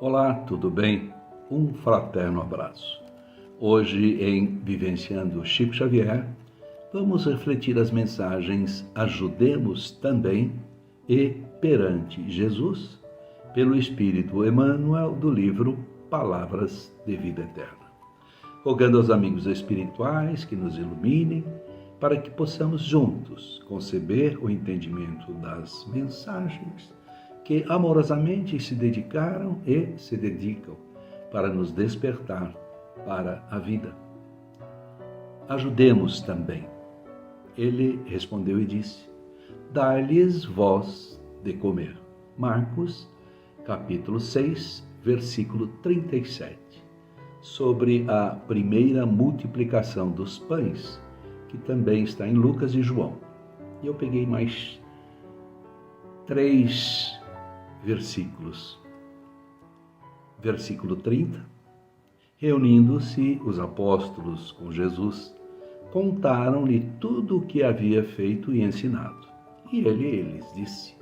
Olá, tudo bem? Um fraterno abraço. Hoje, em Vivenciando Chico Xavier, vamos refletir as mensagens Ajudemos também e Perante Jesus, pelo Espírito Emmanuel, do livro Palavras de Vida Eterna. Rogando aos amigos espirituais que nos iluminem, para que possamos juntos conceber o entendimento das mensagens que amorosamente se dedicaram e se dedicam para nos despertar para a vida. Ajudemos também. Ele respondeu e disse: dai-lhes vós de comer. Marcos, capítulo 6, versículo 37. Sobre a primeira multiplicação dos pães, que também está em Lucas e João. E eu peguei mais 3 versículos. Versículo 30. Reunindo-se os apóstolos com Jesus, contaram-lhe tudo o que havia feito e ensinado. E ele lhes disse: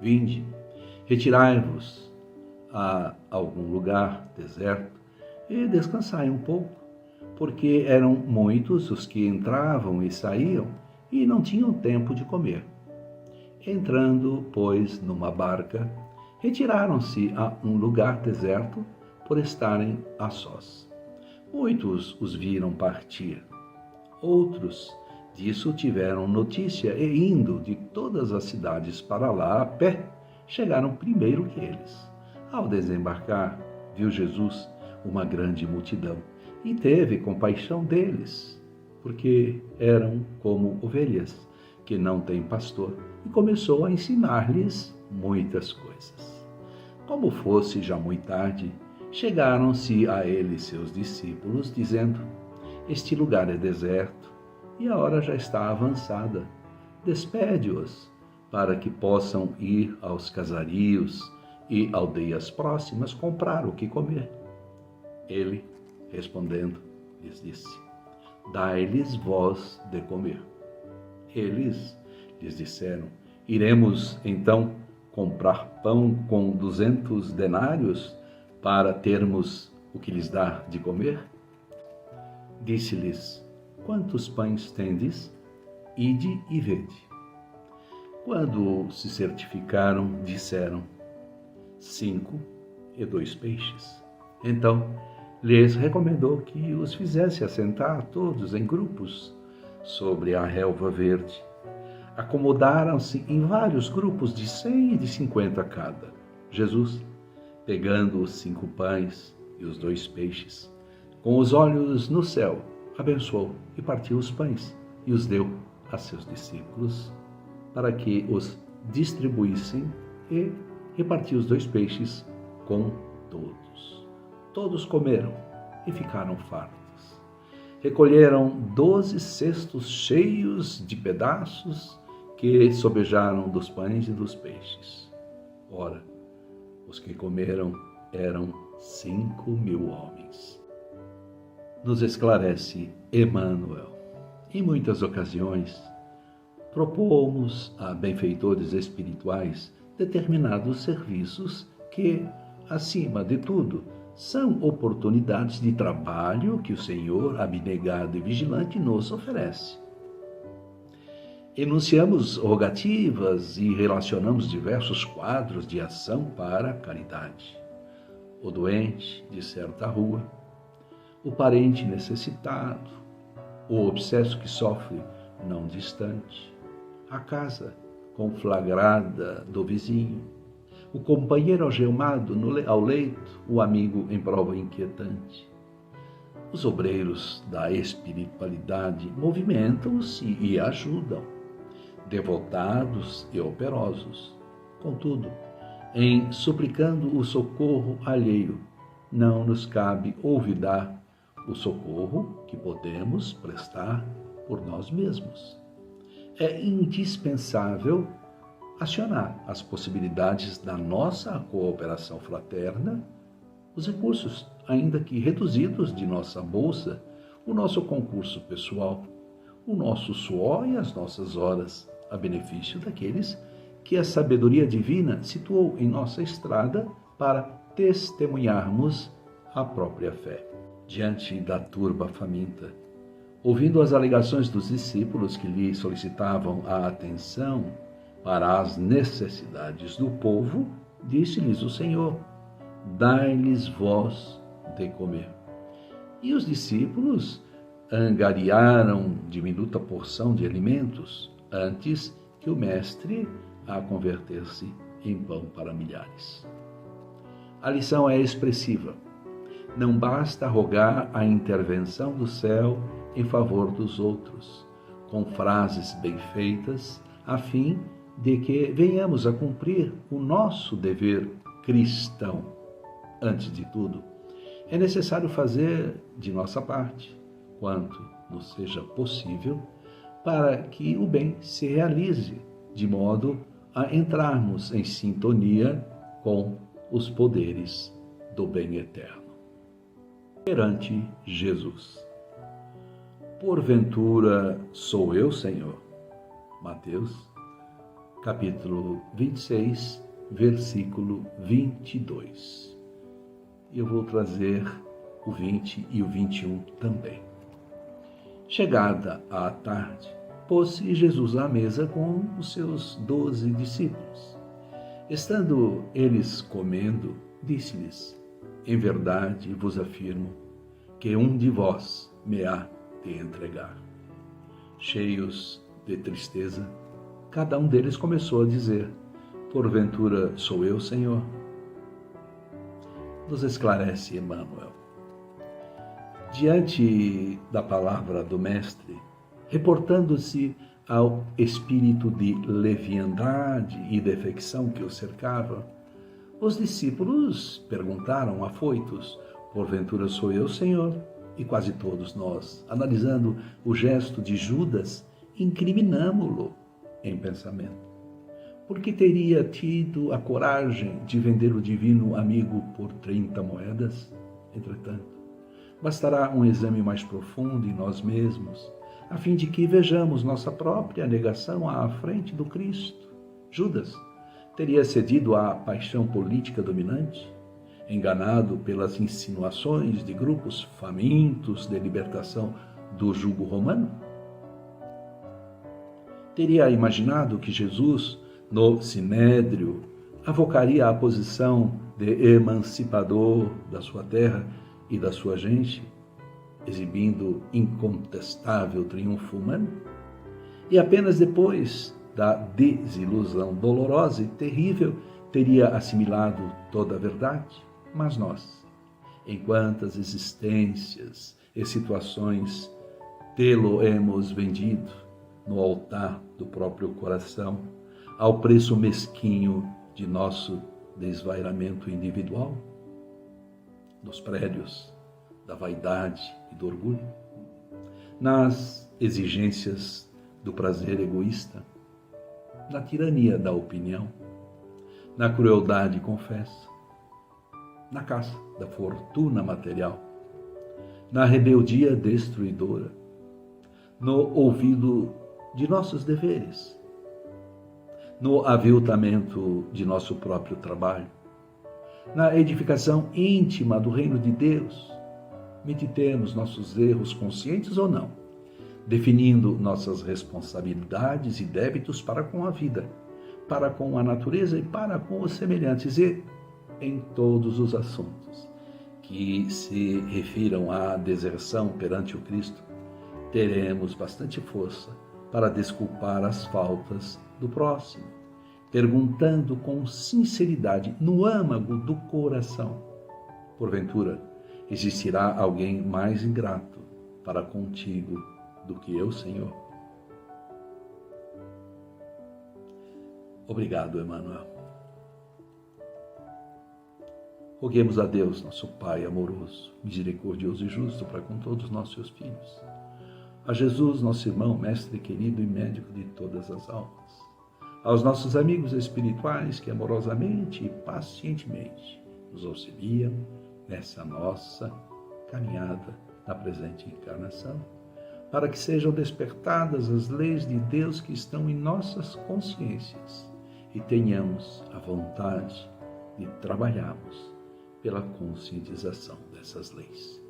vinde, retirai-vos a algum lugar deserto e descansai um pouco, porque eram muitos os que entravam e saíam e não tinham tempo de comer. Entrando, pois, numa barca, retiraram-se a um lugar deserto por estarem a sós. Muitos os viram partir. Outros disso tiveram notícia e, indo de todas as cidades para lá a pé, chegaram primeiro que eles. Ao desembarcar, viu Jesus uma grande multidão e teve compaixão deles, porque eram como ovelhas que não têm pastor, e começou a ensinar-lhes muitas coisas. Como fosse já muito tarde, chegaram-se a ele seus discípulos, dizendo: este lugar é deserto e a hora já está avançada. Despede-os, para que possam ir aos casarios e aldeias próximas comprar o que comer. Ele, respondendo, lhes disse: dai-lhes vós de comer. Eles lhes disseram: iremos então comprar pão com 200 denários para termos o que lhes dar de comer? Disse-lhes: quantos pães tendes? Ide e vede. Quando se certificaram, disseram: 5 e 2 peixes. Então lhes recomendou que os fizesse assentar todos em grupos sobre a relva verde. Acomodaram-se em vários grupos de 100 e de 50 cada. Jesus, pegando os 5 pães e os 2 peixes, com os olhos no céu, abençoou e partiu os pães e os deu a seus discípulos para que os distribuíssem, e repartiu os 2 peixes com todos. Todos comeram e ficaram fartos. Recolheram 12 cestos cheios de pedaços que sobejaram dos pães e dos peixes. Ora, os que comeram eram 5.000 homens. Nos esclarece Emmanuel. Em muitas ocasiões, propomos a benfeitores espirituais determinados serviços que, acima de tudo, são oportunidades de trabalho que o Senhor, abnegado e vigilante, nos oferece. Enunciamos rogativas e relacionamos diversos quadros de ação para a caridade. O doente de certa rua, o parente necessitado, o obsesso que sofre não distante, a casa conflagrada do vizinho, o companheiro algemado ao leito, o amigo em prova inquietante. Os obreiros da espiritualidade movimentam-se e ajudam, devotados e operosos. Contudo, em suplicando o socorro alheio, não nos cabe olvidar o socorro que podemos prestar por nós mesmos. É indispensável acionar as possibilidades da nossa cooperação fraterna, os recursos, ainda que reduzidos, de nossa bolsa, o nosso concurso pessoal, o nosso suor e as nossas horas, a benefício daqueles que a sabedoria divina situou em nossa estrada para testemunharmos a própria fé. Diante da turba faminta, ouvindo as alegações dos discípulos que lhe solicitavam a atenção para as necessidades do povo, disse-lhes o Senhor: dai-lhes vós de comer. E os discípulos angariaram diminuta porção de alimentos antes que o mestre a converter-se em pão para milhares. A lição é expressiva. Não basta rogar a intervenção do céu em favor dos outros, com frases bem feitas, a fim de que venhamos a cumprir o nosso dever cristão. Antes de tudo, é necessário fazer de nossa parte, quanto nos seja possível, para que o bem se realize, de modo a entrarmos em sintonia com os poderes do bem eterno. Perante Jesus. Porventura sou eu, Senhor? Mateus, capítulo 26, versículo 22. E eu vou trazer o 20 e o 21 também. Chegada a tarde, pôs-se Jesus à mesa com os seus 12 discípulos. Estando eles comendo, disse-lhes: em verdade vos afirmo que um de vós me há de entregar. Cheios de tristeza, cada um deles começou a dizer: porventura sou eu, Senhor? Nos esclarece Emmanuel. Diante da palavra do Mestre, reportando-se ao espírito de leviandade e defecção que o cercava, os discípulos perguntaram afoitos: porventura sou eu, Senhor? E quase todos nós, analisando o gesto de Judas, incriminamo-lo em pensamento. Porque teria tido a coragem de vender o divino amigo por 30 moedas? Entretanto, bastará um exame mais profundo em nós mesmos, a fim de que vejamos nossa própria negação à frente do Cristo. Judas teria cedido à paixão política dominante, enganado pelas insinuações de grupos famintos de libertação do jugo romano? Teria imaginado que Jesus, no Sinédrio, avocaria a posição de emancipador da sua terra e da sua gente, exibindo incontestável triunfo humano? E apenas depois da desilusão dolorosa e terrível teria assimilado toda a verdade? Mas nós, em quantas existências e situações tê-lo-emos vendido no altar do próprio coração, ao preço mesquinho de nosso desvairamento individual? Nos prédios da vaidade e do orgulho? Nas exigências do prazer egoísta? Na tirania da opinião? Na crueldade confessa? Na caça da fortuna material? Na rebeldia destruidora? No ouvido de nossos deveres? No aviltamento de nosso próprio trabalho? Na edificação íntima do reino de Deus? Meditemos nossos erros conscientes ou não, definindo nossas responsabilidades e débitos para com a vida, para com a natureza e para com os semelhantes, e em todos os assuntos que se refiram à deserção perante o Cristo, teremos bastante força para desculpar as faltas do próximo, perguntando com sinceridade no âmago do coração: porventura existirá alguém mais ingrato para contigo do que eu, Senhor? Obrigado, Emmanuel. Roguemos a Deus, nosso Pai amoroso, misericordioso e justo para com todos os nossos filhos. A Jesus, nosso irmão, mestre querido e médico de todas as almas. Aos nossos amigos espirituais que amorosamente e pacientemente nos auxiliam nessa nossa caminhada na presente encarnação, para que sejam despertadas as leis de Deus que estão em nossas consciências e tenhamos a vontade de trabalharmos pela conscientização dessas leis.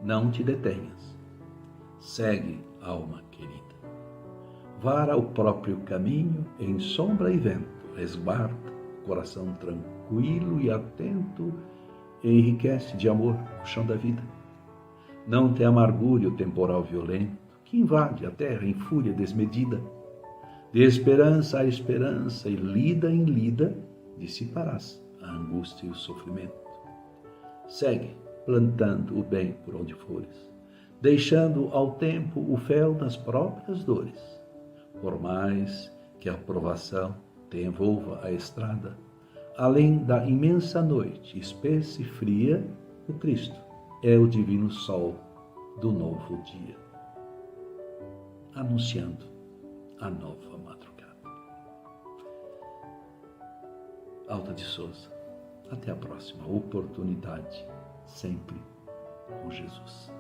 Não te detenhas. Segue, alma querida. Vara o próprio caminho em sombra e vento. Resguarda, coração tranquilo e atento, enriquece de amor o chão da vida. Não te amargure o temporal violento que invade a terra em fúria desmedida. De esperança a esperança e lida em lida, dissiparás a angústia e o sofrimento. Segue, plantando o bem por onde fores, deixando ao tempo o fel das próprias dores. Por mais que a provação te envolva a estrada, além da imensa noite espessa e fria, o Cristo é o divino sol do novo dia, anunciando a nova madrugada. Alta de Souza, até a próxima oportunidade, sempre com Jesus.